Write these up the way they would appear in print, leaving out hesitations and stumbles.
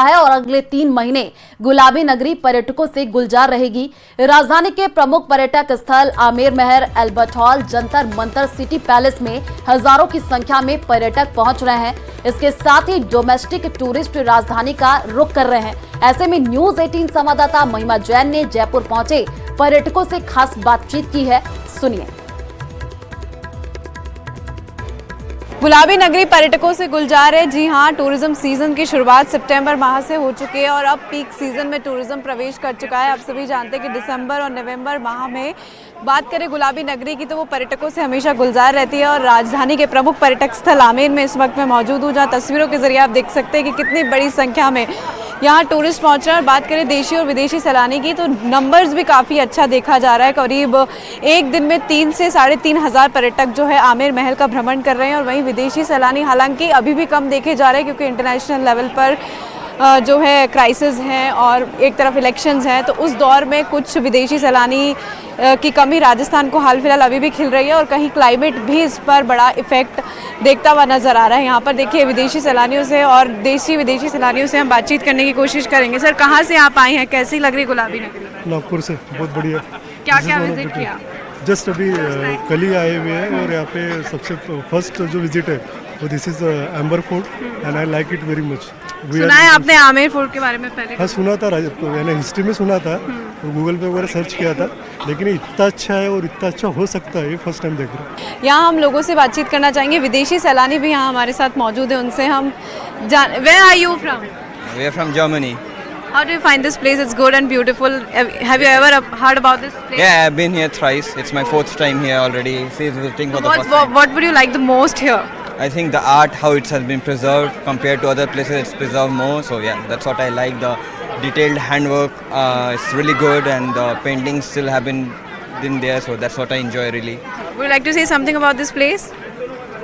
है और अगले 3 महीने गुलाबी नगरी पर्यटकों से गुलजार रहेगी। राजधानी के प्रमुख पर्यटक स्थल आमेर महल, Albert hall, Jantar Mantar, city palace में हजारों की संख्या में पर्यटक पहुंच रहे हैं। इसके साथ ही डोमेस्टिक टूरिस्ट राजधानी का रुख कर रहे हैं। ऐसे में न्यूज 18 संवाददाता महिमा जैन ने जयपुर पहुंचे पर्यटकों से खास बातचीत की है, सुनिए। गुलाबी नगरी पर्यटकों से गुलजार है। जी हाँ, टूरिज्म सीजन की शुरुआत सितंबर माह से हो चुकी है और अब पीक सीजन में टूरिज्म प्रवेश कर चुका है। आप सभी जानते हैं कि दिसंबर और नवंबर माह में बात करें गुलाबी नगरी की तो वो पर्यटकों से हमेशा गुलजार रहती है। और राजधानी के प्रमुख पर्यटक स्थल आमेर में इस वक्त मैं मौजूद हूँ, जहाँ तस्वीरों के जरिए आप देख सकते हैं कि कितनी बड़ी संख्या में यहाँ टूरिस्ट पहुँच रहे हैं। और बात करें देशी और विदेशी सैलानी की तो नंबर्स भी काफ़ी अच्छा देखा जा रहा है। करीब एक दिन में 3 से 3.5 हज़ार पर्यटक जो है आमेर महल का भ्रमण कर रहे हैं। और वहीं विदेशी सैलानी हालांकि अभी भी कम देखे जा रहे हैं, क्योंकि इंटरनेशनल लेवल पर जो है क्राइसिस हैं और एक तरफ इलेक्शंस हैं, तो उस दौर में कुछ विदेशी सैलानी की कमी राजस्थान को हाल फिलहाल अभी भी खिल रही है। और कहीं क्लाइमेट भी इस पर बड़ा इफेक्ट देखता हुआ नजर आ रहा है। यहाँ पर देखिए विदेशी सैलानियों से और देशी विदेशी सैलानियों से हम बातचीत करने की कोशिश करेंगे। सर, कहाँ से आप आए हैं, कैसी लग रही गुलाबी नगरी? नागपुर से। बहुत बढ़िया। क्या क्या विजिट किया? जस्ट अभी कल ही आए हुए हैं और यहाँ पे सबसे फर्स्ट जो विजिट है वो this is amber fort and I like it very much. सुना है आपने आमेर फोर्ट के बारे में पहले? हाँ, सुना था, मैंने हिस्ट्री में सुना था, गूगल पे वगैरह सर्च किया था, लेकिन इतना अच्छा है और इतना अच्छा हो सकता है ये फर्स्ट टाइम देख रहे हैं। यहाँ हम लोगों से बातचीत करना चाहेंगे, विदेशी सैलानी भी यहाँ हमारे साथ मौजूद है, उनसे हम Where are you from? We are from Germany. How do you find this place? It's good and beautiful. Have you ever heard about this place? Yeah, I've been here thrice. It's my 4th time here already. Visiting for the first time. What would you like the most here? I think the art, how it has been preserved compared to other places, it's preserved more. So yeah, that's what I like. The detailed handwork, it's really good, and the paintings still have been there. So that's what I enjoy really. Would you like to say something about this place?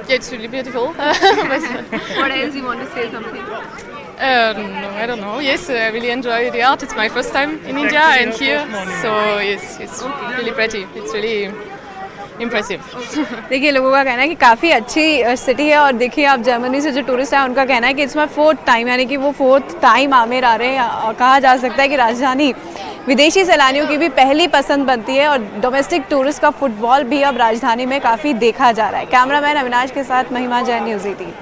Yeah, it's really beautiful. What else you want to say something? No, I don't know. Yes, I really enjoy the art. It's my first time in India and here, so yes, it's really pretty. It's really impressive. देखिए लोगों का कहना है कि काफ़ी अच्छी city है। और देखिए आप जर्मनी से जो टूरिस्ट हैं उनका कहना है कि इट्स माय 4th टाइम, यानी कि वो 4th टाइम आमेर आ रहे हैं। कहा जा सकता है कि राजधानी विदेशी सैलानियों की भी पहली पसंद बनती है और डोमेस्टिक टूरिस्ट का फुटबॉल भी अब राजधानी में काफ़ी देखा जा रहा है। कैमरामैन अविनाश के साथ महिमा जैन, न्यूज़ 18।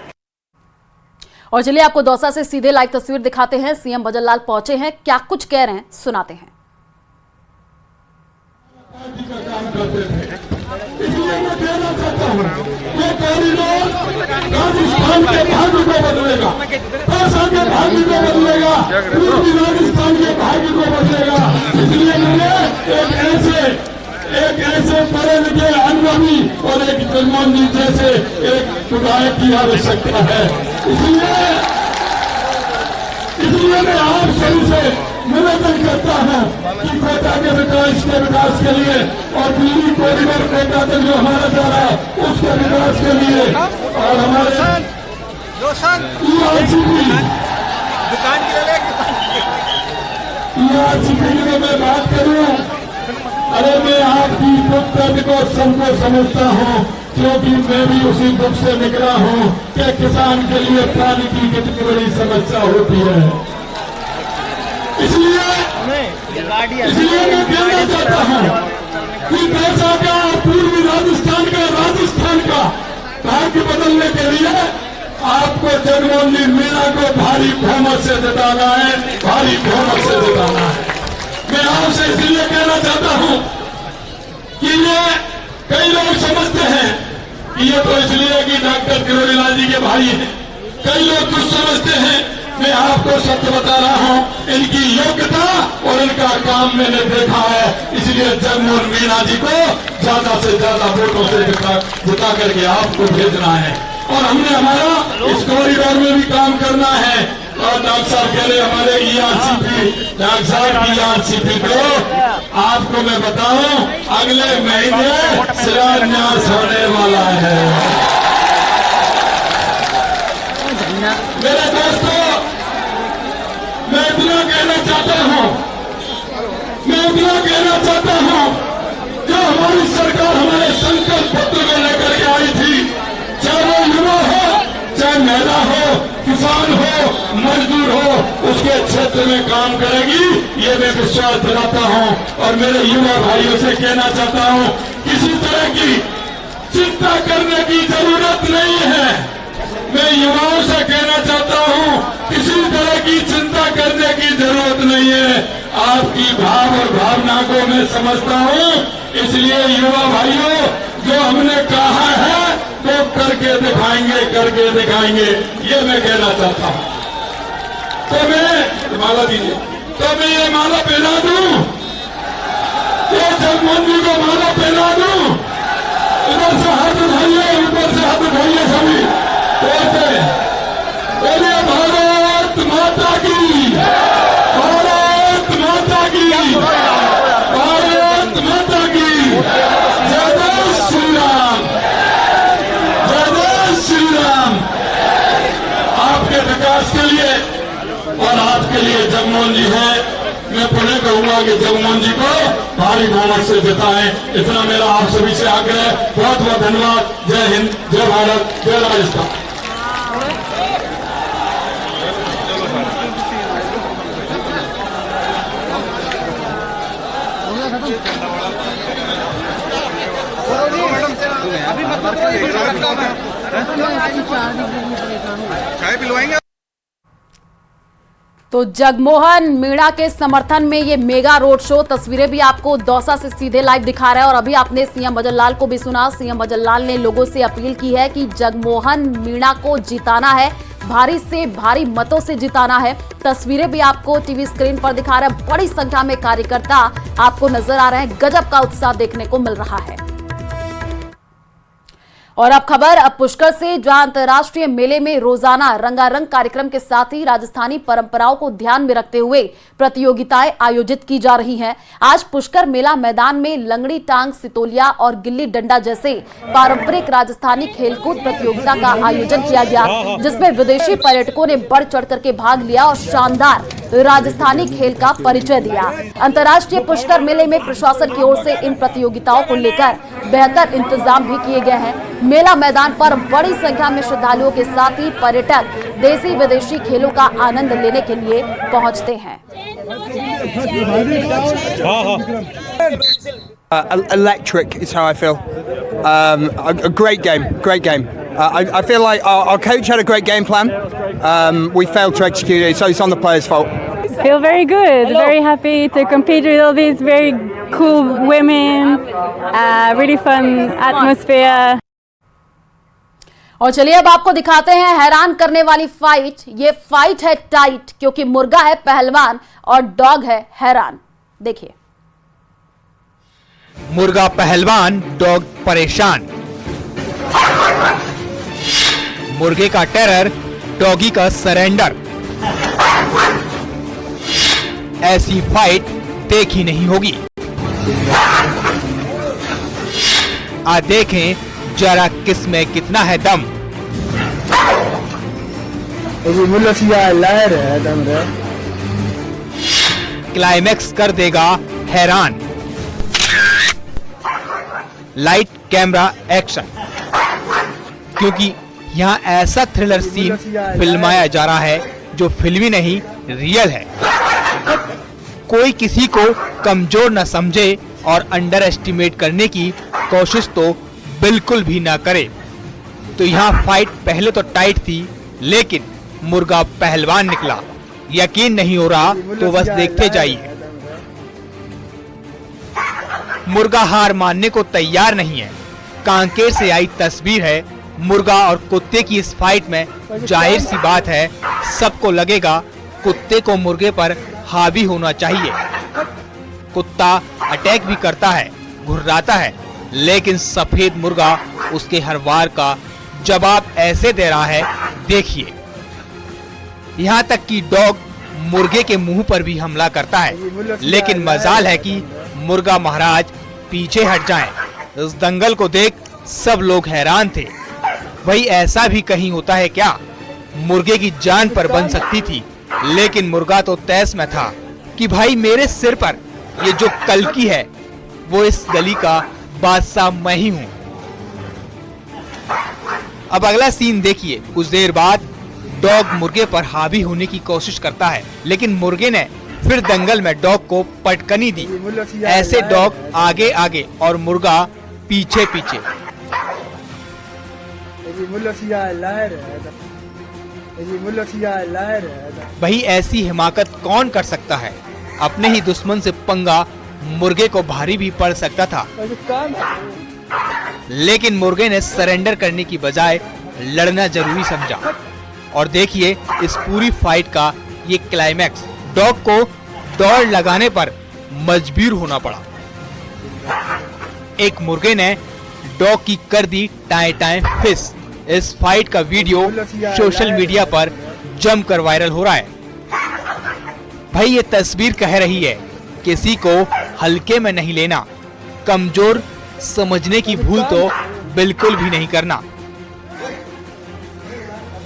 और चलिए आपको दौसा से सीधे लाइव तस्वीर दिखाते हैं। सीएम भजन लाल पहुंचे हैं, क्या कुछ कह रहे हैं सुनाते हैं। इसलिए मैं कहना चाहता हूँ ये कॉरिडोर राजस्थान के भाग्य को बदलेगा, दौसा के भाग्य को बदलेगा, पूर्वी राजस्थान के भाग्य को बदलेगा। इसलिए मैंने एक ऐसे पढ़े लिखे अनुभवी और एक जगमोहन जी जैसे एक विधायक की आवश्यकता है। इसलिए मैं आप सभी से निवेदन करता हूँ कि कोटा के विकास के लिए और दिल्ली कॉरिडोर कोटा तक जो हमारा जा रहा है उसके विकास के लिए और हमारे ERCP में मैं बात करूँ, अरे मैं आपकी दुख दर्द को सबको समझता हूँ, क्योंकि मैं भी उसी दुख से निकला हूँ कि किसान के लिए पानी की कितनी बड़ी समस्या होती है। इसलिए मैं कहना चाहता हूँ कि दौसा का पूर्वी राजस्थान का भाग्य बदलने के लिए आपको जगमोहन जी मीणा को भारी बहुमत से जिताना है, भारी बहुमत से जिताना है। मैं आपसे इसलिए कहना चाहता हूँ कि ये कई लोग समझते हैं कि ये तो इसलिए कि डॉक्टर किरोड़ीलाल जी के भाई हैं, कई लोग कुछ समझते हैं। मैं आपको सत्य बता रहा हूँ, इनकी योग्यता और इनका काम मैंने देखा है। इसलिए जगमोहन मीणा जी को ज्यादा से ज्यादा वोटों से जिता करके आपको भेजना है और हमने हमारा इस कॉरिडोर में भी काम करना है। और डॉक्टर साहब कह रहे हमारे ERCP को आपको मैं बताऊं अगले महीने शिलान्यास होने वाला है। मेरे दोस्तों, मैं इतना कहना चाहता हूँ जो हमारी सरकार हमारे संकल्प पत्र में लेकर के आई थी, चाहे वो युवा हो चाहे महिला हो, किसान हो, मजदूर हो, उसके क्षेत्र में काम करेगी, ये मैं विश्वास दिलाता हूं। और मेरे युवा भाइयों से कहना चाहता हूं, किसी तरह की चिंता करने की जरूरत नहीं है। मैं युवाओं से कहना चाहता हूं, किसी तरह की चिंता करने की जरूरत नहीं है। आपकी भाव और भावना को मैं समझता हूं, इसलिए युवा भाइयों, जो हमने कहा है तो करके दिखाएंगे, ये मैं कहना चाहता हूं। तो मैं माला दीजिए, तो मैं ये माला पहना दूं, ये जगमोहन जी को माला पहना दूं। इधर से हाथ उठाइए, ऊपर से हाथ उठाइए सभी। बोलिए भारत माता की, भारत माता की, भारत माता की। जय जय श्री राम, जय जय श्री राम। आपके विकास के लिए और आपके लिए जगमोहन जी है। मैं पुनः कहूंगा कि जगमोहन जी को भारी बहुमत से जिताएं, इतना मेरा आप सभी से आग्रह। बहुत बहुत धन्यवाद। जय हिंद, जय भारत, जय राजस्थान। चाय पिलवाएंगे। तो जगमोहन मीणा के समर्थन में ये मेगा रोड शो, तस्वीरें भी आपको दौसा से सीधे लाइव दिखा रहा है। और अभी आपने सीएम भजन लाल को भी सुना। सीएम भजन लाल ने लोगों से अपील की है कि जगमोहन मीणा को जिताना है, भारी से भारी मतों से जिताना है। तस्वीरें भी आपको टीवी स्क्रीन पर दिखा रहे हैं। बड़ी संख्या में कार्यकर्ता आपको नजर आ रहे हैं। गजब का उत्साह देखने को मिल रहा है। और अब खबर पुष्कर से, जहां अंतर्राष्ट्रीय मेले में रोजाना रंगारंग कार्यक्रम के साथ ही राजस्थानी परंपराओं को ध्यान में रखते हुए प्रतियोगिताएं आयोजित की जा रही हैं। आज पुष्कर मेला मैदान में लंगड़ी टांग, सितोलिया और गिल्ली डंडा जैसे पारंपरिक राजस्थानी खेलकूद प्रतियोगिता का आयोजन किया गया, जिसमें विदेशी पर्यटकों ने बढ़ चढ़ करके भाग लिया और शानदार राजस्थानी खेल का परिचय दिया। अंतर्राष्ट्रीय पुष्कर मेले में प्रशासन की ओर से इन प्रतियोगिताओं को लेकर बेहतर इंतजाम भी किए गए हैं। मेला मैदान पर बड़ी संख्या में श्रद्धालुओं के साथ ही पर्यटक देसी विदेशी खेलों का आनंद लेने के लिए पहुंचते हैं। Electric is how I feel. A great game, great game. I feel like our coach had a great game plan. We failed to execute it, so it's on the players' fault. Feel very good, very happy to compete with all these very cool women, really fun atmosphere. और चलिए अब आपको दिखाते हैं हैरान करने वाली fight. ये फाइट है टाइट, क्योंकि मुर्गा है पहलवान और डॉग है हैरान। देखिए। मुर्गा पहलवान, डॉग परेशान। मुर्गे का टेरर, डॉगी का सरेंडर। ऐसी फाइट देखी नहीं होगी। आ देखें जरा किसमें कितना है दम। क्लाइमैक्स कर देगा हैरान। Light, camera, action. क्योंकि यहाँ ऐसा थ्रिलर सीन फिल्माया जा रहा है जो फिल्मी नहीं, रियल है। कोई किसी को कमजोर न समझे और अंडर एस्टिमेट करने की कोशिश तो बिल्कुल भी ना करे। तो यहाँ फाइट पहले तो टाइट थी, लेकिन मुर्गा पहलवान निकला। यकीन नहीं हो रहा तो बस देखते जाइए। मुर्गा हार मानने को तैयार नहीं है। कांकेर से आई तस्वीर है। मुर्गा और कुत्ते की इस फाइट में जाहिर सी बात है, सबको लगेगा कुत्ते को मुर्गे पर हावी होना चाहिए। कुत्ता अटैक भी करता है, घुर्राता है, लेकिन सफेद मुर्गा उसके हर वार का जवाब ऐसे दे रहा है, देखिए। यहाँ तक कि डॉग मुर्गे के मुंह पर भी हमला करता है, लेकिन मजाल है कि मुर्गा महाराज पीछे हट जाएं। इस दंगल को देख सब लोग हैरान थे। वही ऐसा भी कहीं होता है क्या? मुर्गे की जान पर बन सकती थी, लेकिन मुर्गा तो तैस में था कि भाई मेरे सिर पर ये जो कल्कि है वो इस गली का बादशाह मैं ही हूँ। अब अगला सीन देखिए। कुछ देर बाद डॉग मुर्गे पर हावी होने की कोशिश करता है, लेकिन मुर्गे ने फिर दंगल में डॉग को पटकनी दी। ऐसे डॉग आगे आगे और मुर्गा पीछे पीछे। भाई ऐसी हिमाकत कौन कर सकता है? अपने ही दुश्मन से पंगा मुर्गे को भारी भी पड़ सकता था, लेकिन मुर्गे ने सरेंडर करने की बजाय लड़ना जरूरी समझा। और देखिए इस पूरी फाइट का ये क्लाइमैक्स, डॉग को दौड़ लगाने पर मजबूर होना पड़ा। एक मुर्गे ने डॉग की कर दी टाए टाए फिस। इस फाइट का वीडियो सोशल मीडिया पर जमकर वायरल हो रहा है। भाई ये तस्वीर कह रही है किसी को हल्के में नहीं लेना, कमजोर समझने की भूल तो बिल्कुल भी नहीं करना।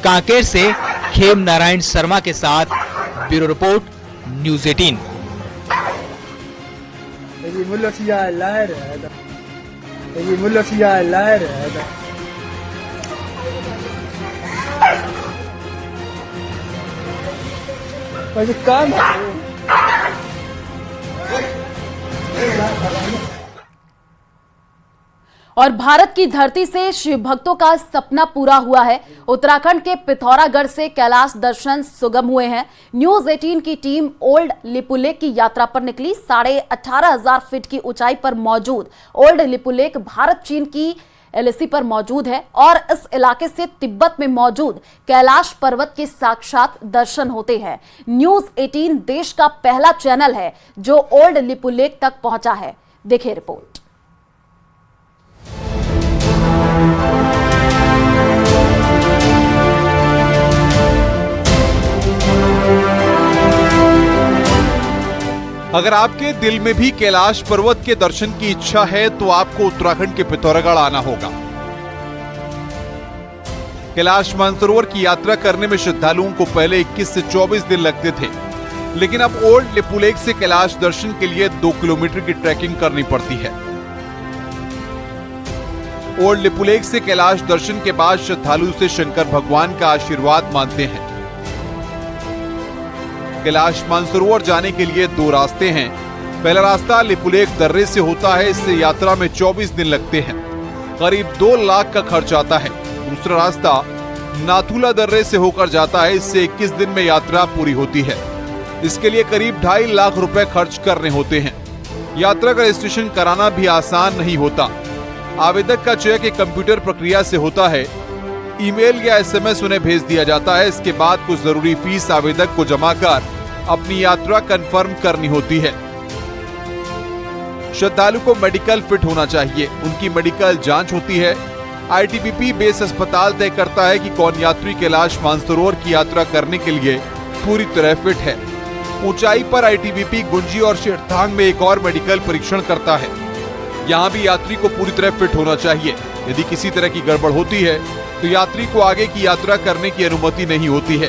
कांकेर से खेम नारायण शर्मा के साथ ब्यूरो रिपोर्ट, न्यूज़ 18। और भारत की धरती से शिव भक्तों का सपना पूरा हुआ है। उत्तराखंड के पिथौरागढ़ से कैलाश दर्शन सुगम हुए हैं। न्यूज़ 18 की टीम ओल्ड लिपुलेख की यात्रा पर निकली। 18,500 फीट की ऊंचाई पर मौजूद ओल्ड लिपुलेख भारत चीन की एलएसी पर मौजूद है और इस इलाके से तिब्बत में मौजूद कैलाश पर्वत के साक्षात दर्शन होते हैं। न्यूज़ 18 देश का पहला चैनल है जो ओल्ड लिपुलेख तक पहुंचा है। देखिए रिपोर्ट। अगर आपके दिल में भी कैलाश पर्वत के दर्शन की इच्छा है तो आपको उत्तराखंड के पिथौरागढ़ आना होगा। कैलाश मानसरोवर की यात्रा करने में श्रद्धालुओं को पहले 21 से 24 दिन लगते थे, लेकिन अब ओल्ड लिपुलेख से कैलाश दर्शन के लिए 2 किलोमीटर की ट्रैकिंग करनी पड़ती है। ओल्ड लिपुलेख से कैलाश दर्शन के बाद श्रद्धालु से शंकर भगवान का आशीर्वाद मांगते हैं। कैलाश मानसरोवर जाने के लिए 2 रास्ते हैं। पहला रास्ता लिपुलेख दर्रे से होता है, इससे यात्रा में 24 दिन लगते हैं, करीब 2 लाख का खर्च आता है। दूसरा रास्ता नाथुला दर्रे से होकर जाता है, इससे 21 दिन में यात्रा पूरी होती है। इसके लिए करीब 2.5 लाख रुपए खर्च करने होते हैं। यात्रा का रजिस्ट्रेशन कराना भी आसान नहीं होता। आवेदक का चयन एक कंप्यूटर प्रक्रिया से होता है। ईमेल या एसएमएस उन्हें भेज दिया जाता है। इसके बाद कुछ जरूरी फीस आवेदक को जमा कर अपनी यात्रा कंफर्म करनी होती है। श्रद्धालु को मेडिकल फिट होना चाहिए। उनकी मेडिकल जांच होती है। आईटीबीपी बेस अस्पताल तय करता है कि कौन यात्री कैलाश मानसरोवर की यात्रा करने के लिए पूरी तरह फिट है। ऊंचाई पर आईटीबीपी गुंजी और शेरथांग में एक और मेडिकल परीक्षण करता है। यहाँ भी यात्री को पूरी तरह फिट होना चाहिए। यदि किसी तरह की गड़बड़ होती है तो यात्री को आगे की यात्रा करने की अनुमति नहीं होती है।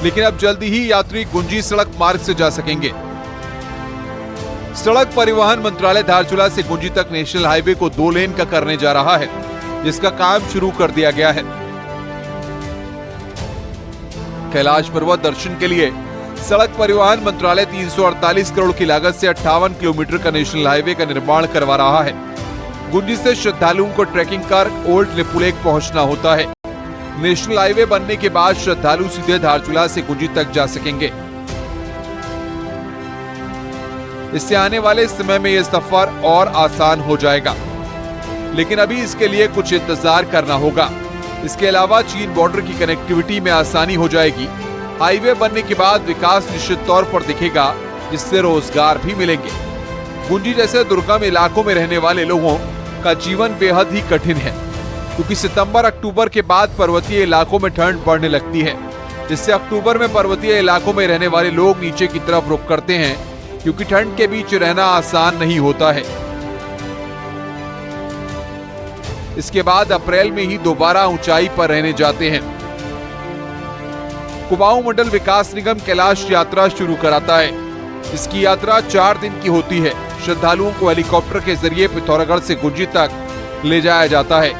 लेकिन अब जल्दी ही यात्री गुंजी सड़क मार्ग से जा सकेंगे। सड़क परिवहन मंत्रालय धारचूला से गुंजी तक नेशनल हाईवे को 2 लेन का करने जा रहा है, जिसका काम शुरू कर दिया गया है। कैलाश पर्वत दर्शन के लिए सड़क परिवहन मंत्रालय 348 करोड़ की लागत से 58 किलोमीटर का नेशनल हाईवे का निर्माण करवा रहा है। गुंजी से श्रद्धालुओं को ट्रैकिंग कर ओल्ड लिपुलेख पहुंचना होता है। नेशनल हाईवे बनने के बाद श्रद्धालु सीधे धारचूला से गुंजी तक जा सकेंगे। इससे आने वाले समय में यह सफर और आसान हो जाएगा, लेकिन अभी इसके लिए कुछ इंतजार करना होगा। इसके अलावा चीन बॉर्डर की कनेक्टिविटी में आसानी हो जाएगी। हाईवे बनने के बाद विकास निश्चित तौर पर दिखेगा, जिससे रोजगार भी मिलेंगे। गुंजी जैसे दुर्गम इलाकों में रहने वाले लोगों का जीवन बेहद ही कठिन है, क्योंकि सितंबर-अक्टूबर के बाद पर्वतीय इलाकों में ठंड बढ़ने लगती है, जिससे अक्टूबर में पर्वतीय इलाकों में रहने वाले लोग नीचे की तरफ रुख करते हैं, क्योंकि ठंड के बीच रहना आसान नहीं होता है। इसके बाद अप्रैल में ही दोबारा ऊंचाई पर रहने जाते हैं। कुमाऊं मंडल विकास निगम कैलाश यात्रा शुरू कराता है। इसकी यात्रा 4 दिन की होती है। श्रद्धालुओं को हेलीकॉप्टर के जरिए पिथौरागढ़ से गुंजी तक ले जाया जाता है।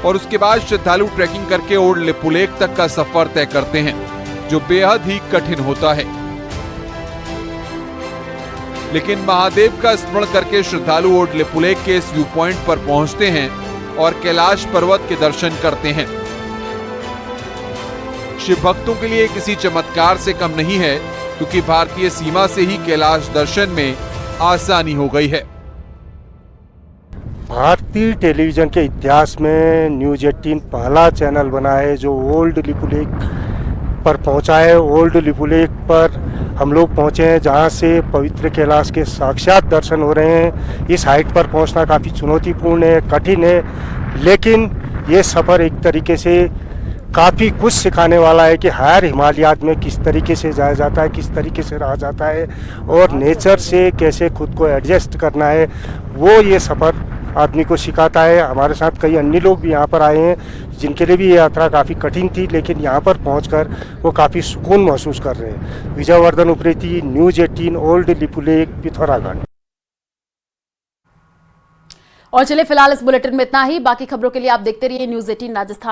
और उसके बाद श्रद्धालु ट्रैकिंग करके ओल्ड लिपुलेख तक का सफर तय करते हैं, जो बेहद ही कठिन होता है। लेकिन महादेव का स्मरण करके श्रद्धालु ओल्ड लिपुलेख के इस व्यू पॉइंट पर पहुंचते हैं और कैलाश पर्वत के दर्शन करते हैं। शिव भक्तों के लिए किसी चमत्कार से कम नहीं है, क्योंकि भारतीय सीमा से ही कैलाश दर्शन में आसानी हो गई है। भारतीय टेलीविजन के इतिहास में न्यूज़ 18 पहला चैनल बना है जो ओल्ड लिपुलेख पर पहुंचा है। ओल्ड लिपुलेख पर हम लोग पहुंचे हैं, जहां से पवित्र कैलाश के साक्षात दर्शन हो रहे हैं। इस हाइट पर पहुंचना काफ़ी चुनौतीपूर्ण है, कठिन है, लेकिन ये सफ़र एक तरीके से काफ़ी कुछ सिखाने वाला है कि हायर हिमालयात में किस तरीके से जाया जाता है, किस तरीके से रहा जाता है और नेचर से कैसे खुद को एडजस्ट करना है, वो ये सफ़र आदमी को सिखाता है। हमारे साथ कई अन्य लोग भी यहाँ पर आए हैं जिनके लिए भी ये यात्रा काफ़ी कठिन थी, लेकिन यहाँ पर पहुँचकर वो काफ़ी सुकून महसूस कर रहे हैं। Vijayavardhan Upreti, news 18, old Lipulekh, Pithoragarh. और चलिए फिलहाल इस बुलेटिन में इतना ही। बाकी खबरों के लिए आप देखते रहिए न्यूज़ 18 राजस्थान।